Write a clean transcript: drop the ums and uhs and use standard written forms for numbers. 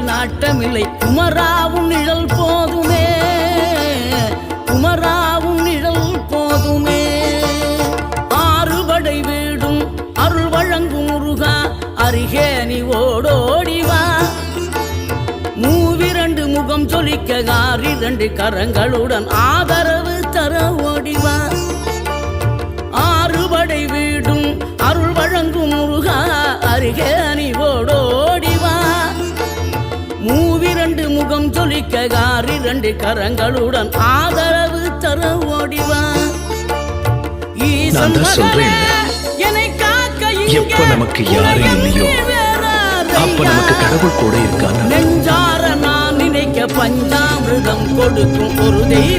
நாட்டமில்லை. குமராவும் நிழல் போதுமே, குமராவும் நிழல் போதுமே. ஆறுபடை வீடும் அருள் வழங்கும் முருகா, அருகே நீ ஓடோடிவா. மூவிரண்டு முகம் சொலிக்க ஆறிரண்டு கரங்களுடன் ஆதரவு தர ஓடிவா. ஆறுபடை வீடும் அருள் வழங்கும் முருகா, அருகே நீ ஓடோடிவா. மூவிரண்டு முகம் சொலிக்க ஆறிரண்டு கரங்களுடன் ஆதரவு தர ஓடிவா. ஈசன் மகளே என்னை காக்க எப்ப நமக்கு யாரும் இல்லையோ அப்ப நமக்கு கடவுள் கூட இருக்காங்க. நெஞ்சார நான் நினைக்க பஞ்சாமிர்தம் கொடுக்கும் ஒரு தெய்வம்.